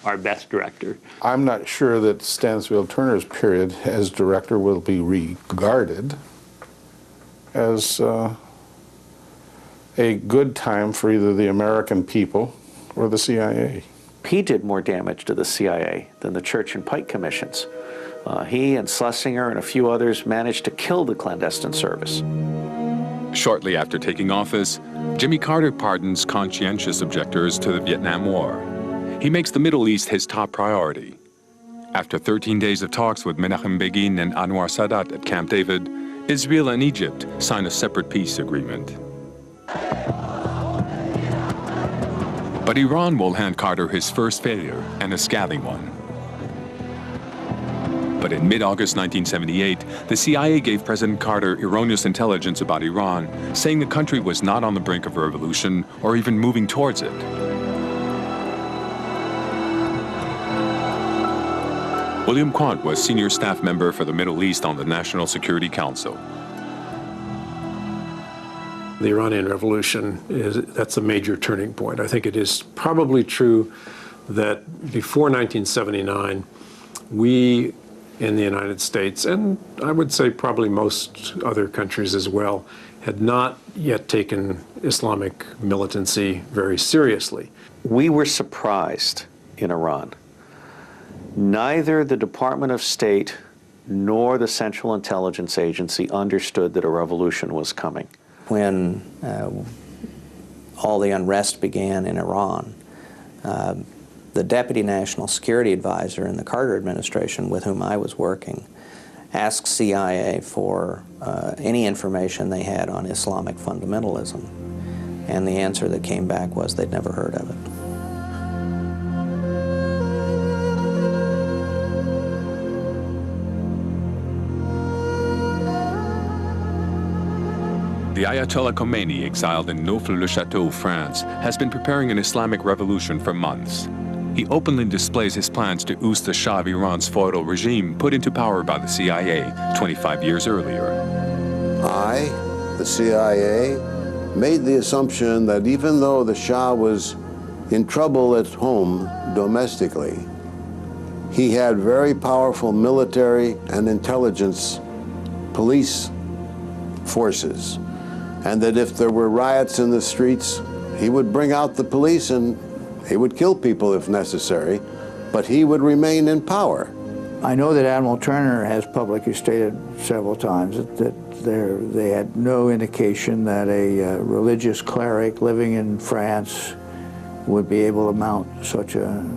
our best director. I'm not sure that Stansfield Turner's period as director will be regarded as a good time for either the American people or the CIA. He did more damage to the CIA than the Church and Pike commissions. He and Schlesinger and a few others managed to kill the clandestine service. Shortly after taking office, Jimmy Carter pardons conscientious objectors to the Vietnam War. He makes the Middle East his top priority. After 13 days of talks with Menachem Begin and Anwar Sadat at Camp David, Israel and Egypt sign a separate peace agreement. But Iran will hand Carter his first failure, and a scathing one. But in mid-August 1978, the CIA gave President Carter erroneous intelligence about Iran, saying the country was not on the brink of a revolution or even moving towards it. William Quandt was senior staff member for the Middle East on the National Security Council. The Iranian Revolution, that's a major turning point. I think it is probably true that before 1979, we in the United States, and I would say probably most other countries as well, had not yet taken Islamic militancy very seriously. We were surprised in Iran. Neither the Department of State nor the Central Intelligence Agency understood that a revolution was coming. When all the unrest began in Iran, the Deputy National Security Advisor in the Carter administration, with whom I was working, asked CIA for any information they had on Islamic fundamentalism. And the answer that came back was they'd never heard of it. The Ayatollah Khomeini, exiled in Neauphle-le-Château, France, has been preparing an Islamic revolution for months. He openly displays his plans to oust the Shah of Iran's feudal regime put into power by the CIA 25 years earlier. I, the CIA, made the assumption that even though the Shah was in trouble at home domestically, he had very powerful military and intelligence police forces, and that if there were riots in the streets, he would bring out the police and he would kill people if necessary, but he would remain in power. I know that Admiral Turner has publicly stated several times that they had no indication that a religious cleric living in France would be able to mount such an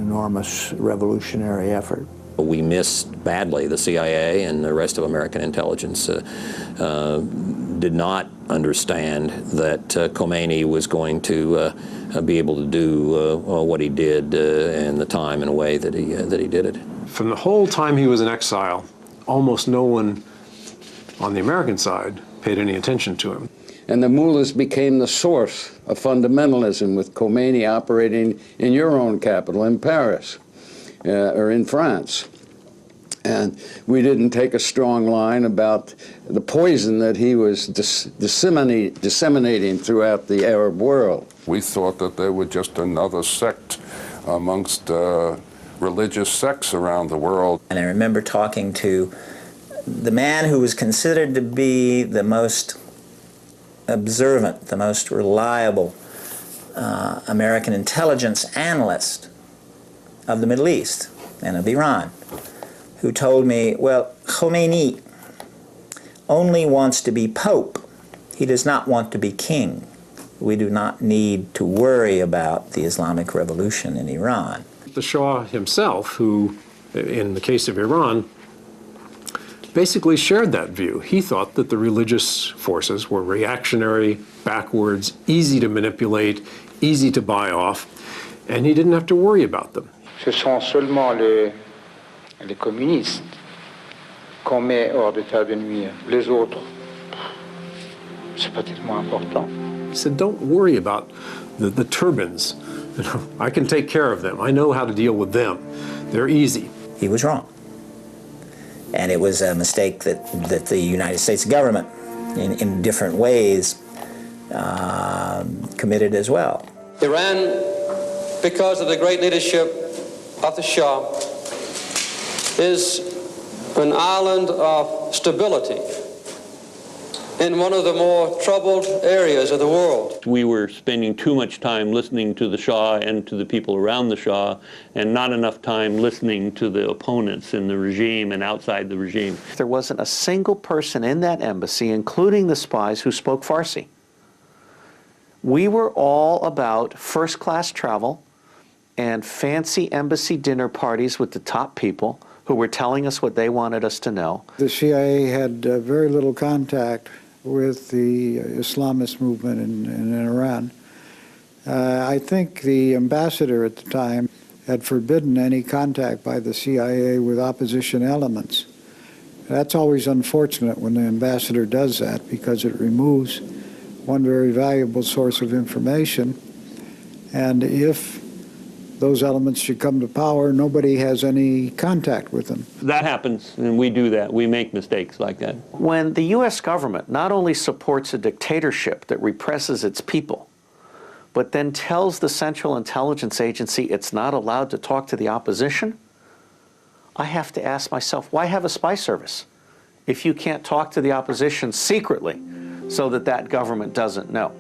enormous revolutionary effort. We missed badly. The CIA and the rest of American intelligence did not understand that Khomeini was going to be able to do what he did in the time and a way that he did it. From the whole time he was in exile, almost no one on the American side paid any attention to him. And the mullahs became the source of fundamentalism, with Khomeini operating in your own capital, in Paris, or in France. And we didn't take a strong line about the poison that he was disseminating throughout the Arab world. We thought that they were just another sect amongst religious sects around the world. And I remember talking to the man who was considered to be the most observant, the most reliable American intelligence analyst of the Middle East and of Iran, who told me, well, Khomeini only wants to be pope. He does not want to be king. We do not need to worry about the Islamic Revolution in Iran. The Shah himself, who, in the case of Iran, basically shared that view. He thought that the religious forces were reactionary, backwards, easy to manipulate, easy to buy off, and he didn't have to worry about them. Ce sont seulement les communistes qu'on met hors d'état de nuire. Les autres, c'est pas tellement important. He said, don't worry about the turbans. You know, I can take care of them. I know how to deal with them. They're easy. He was wrong. And it was a mistake that the United States government, in different ways, committed as well. Iran because of the great leadership of the Shah, is an island of stability in one of the more troubled areas of the world. We were spending too much time listening to the Shah and to the people around the Shah, and not enough time listening to the opponents in the regime and outside the regime. There wasn't a single person in that embassy, including the spies, who spoke Farsi. We were all about first-class travel and fancy embassy dinner parties with the top people who were telling us what they wanted us to know. The CIA had very little contact with the Islamist movement in Iran. I think the ambassador at the time had forbidden any contact by the CIA with opposition elements. That's always unfortunate when the ambassador does that, because it removes one very valuable source of information. And if those elements should come to power, nobody has any contact with them. That happens, and we do that. We make mistakes like that. When the U.S. government not only supports a dictatorship that represses its people, but then tells the Central Intelligence Agency it's not allowed to talk to the opposition, I have to ask myself, why have a spy service if you can't talk to the opposition secretly so that that government doesn't know?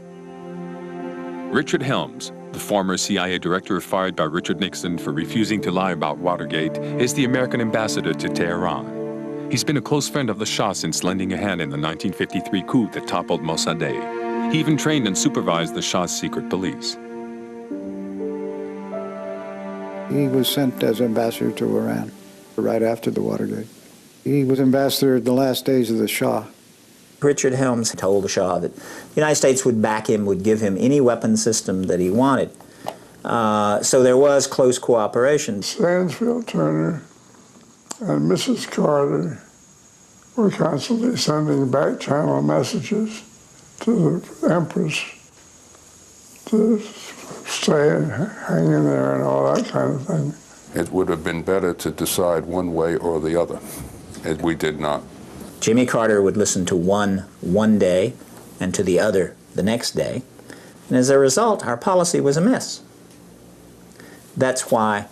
Richard Helms, the former CIA director fired by Richard Nixon for refusing to lie about Watergate, is the American ambassador to Tehran. He's been a close friend of the Shah since lending a hand in the 1953 coup that toppled Mossadegh. He even trained and supervised the Shah's secret police. He was sent as ambassador to Iran right after the Watergate. He was ambassador in the last days of the Shah. Richard Helms told the Shah that the United States would back him, would give him any weapon system that he wanted. So there was close cooperation. Stansfield Turner and Mrs. Carter were constantly sending back channel messages to the Empress to stay and hang in there and all that kind of thing. It would have been better to decide one way or the other, and we did not. Jimmy Carter would listen to one day and to the other the next day. And as a result, our policy was amiss. That's why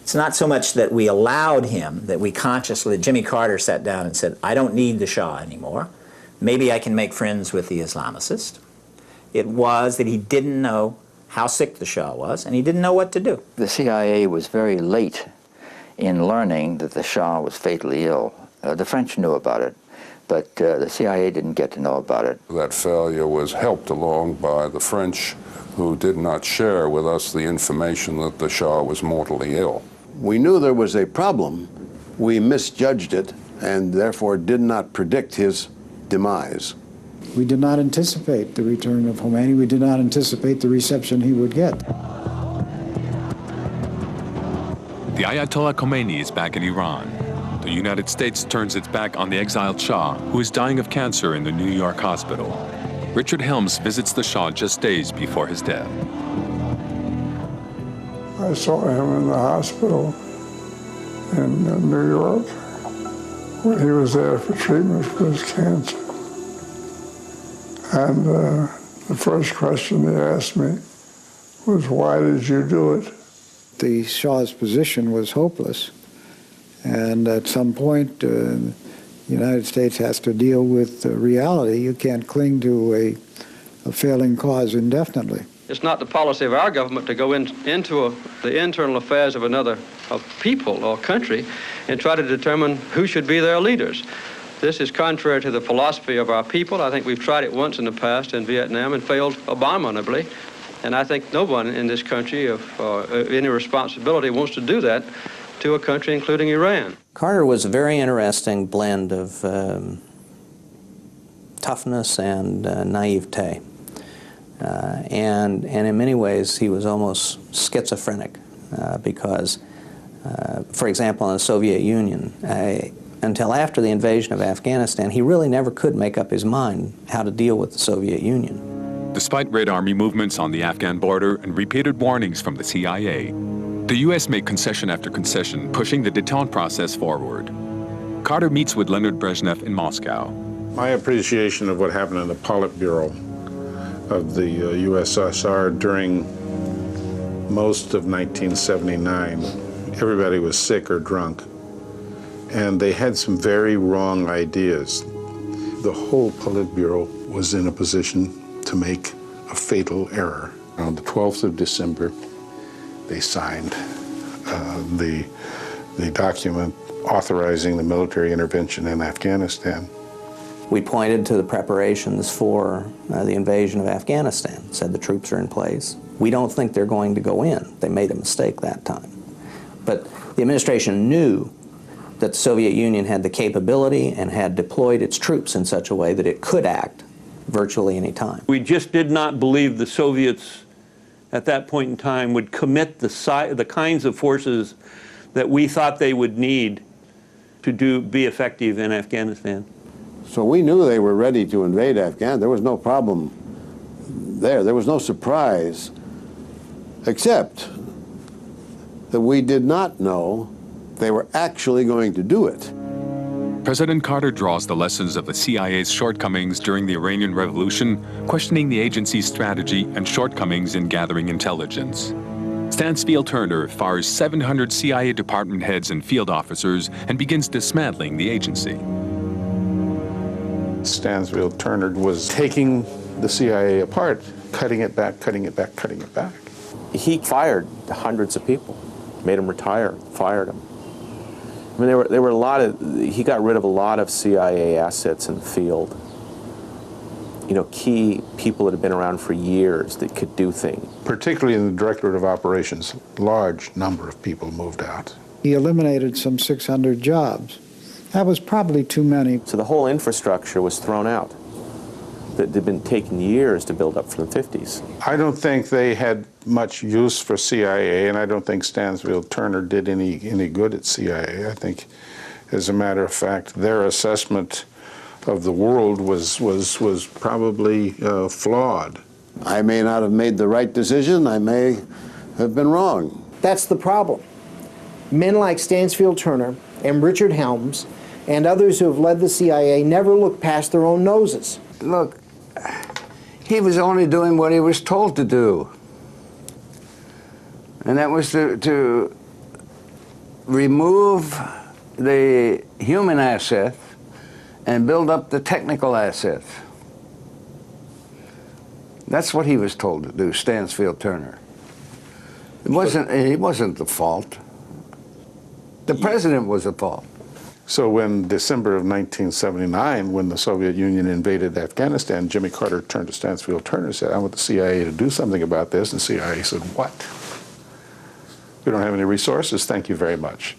it's not so much that we allowed him, that we consciously, Jimmy Carter sat down and said, I don't need the Shah anymore. Maybe I can make friends with the Islamicists. It was that he didn't know how sick the Shah was, and he didn't know what to do. The CIA was very late in learning that the Shah was fatally ill. The French knew about it, but the CIA didn't get to know about it. That failure was helped along by the French, who did not share with us the information that the Shah was mortally ill. We knew there was a problem. We misjudged it and therefore did not predict his demise. We did not anticipate the return of Khomeini. We did not anticipate the reception he would get. The Ayatollah Khomeini is back in Iran. The United States turns its back on the exiled Shah, who is dying of cancer in the New York hospital. Richard Helms visits the Shah just days before his death. I saw him in the hospital in New York when he was there for treatment for his cancer. And the first question they asked me was, why did you do it? The Shah's position was hopeless. And at some point, the United States has to deal with reality. You can't cling to a failing cause indefinitely. It's not the policy of our government to go into the internal affairs of people or country and try to determine who should be their leaders. This is contrary to the philosophy of our people. I think we've tried it once in the past in Vietnam and failed abominably. And I think no one in this country of any responsibility wants to do that to a country including Iran. Carter was a very interesting blend of toughness and naivete. And in many ways, he was almost schizophrenic because, for example, in the Soviet Union, until after the invasion of Afghanistan, he really never could make up his mind how to deal with the Soviet Union. Despite Red Army movements on the Afghan border and repeated warnings from the CIA, the U.S. made concession after concession, pushing the détente process forward. Carter meets with Leonid Brezhnev in Moscow. My appreciation of what happened in the Politburo of the USSR during most of 1979, everybody was sick or drunk, and they had some very wrong ideas. The whole Politburo was in a position to make a fatal error. On the 12th of December, they signed the document authorizing the military intervention in Afghanistan. We pointed to the preparations for the invasion of Afghanistan, said the troops are in place. We don't think they're going to go in. They made a mistake that time. But the administration knew that the Soviet Union had the capability and had deployed its troops in such a way that it could act virtually any time. We just did not believe the Soviets at that point in time would commit the kinds of forces that we thought they would need to be effective in Afghanistan. So we knew they were ready to invade Afghanistan. There was no problem there. There was no surprise, except that we did not know they were actually going to do it. President Carter draws the lessons of the CIA's shortcomings during the Iranian Revolution, questioning the agency's strategy and shortcomings in gathering intelligence. Stansfield Turner fires 700 CIA department heads and field officers and begins dismantling the agency. Stansfield Turner was taking the CIA apart, cutting it back, cutting it back, cutting it back. He fired hundreds of people, made them retire, fired them. I mean, there were a lot of, he got rid of a lot of CIA assets in the field. You know, key people that had been around for years that could do things. Particularly in the Directorate of Operations, large number of people moved out. He eliminated some 600 jobs. That was probably too many. So the whole infrastructure was thrown out. That had been taking years to build up from the 50s. I don't think they had much use for CIA, and I don't think Stansfield Turner did any good at CIA. I think, as a matter of fact, their assessment of the world was probably flawed. I may not have made the right decision. I may have been wrong. That's the problem. Men like Stansfield Turner and Richard Helms and others who have led the CIA never look past their own noses. Look, he was only doing what he was told to do. And that was to remove the human asset and build up the technical assets. That's what he was told to do, Stansfield Turner. He wasn't the fault. The president was the fault. So in December of 1979, when the Soviet Union invaded Afghanistan, Jimmy Carter turned to Stansfield Turner and said, I want the CIA to do something about this. And the CIA said, what? We don't have any resources. Thank you very much.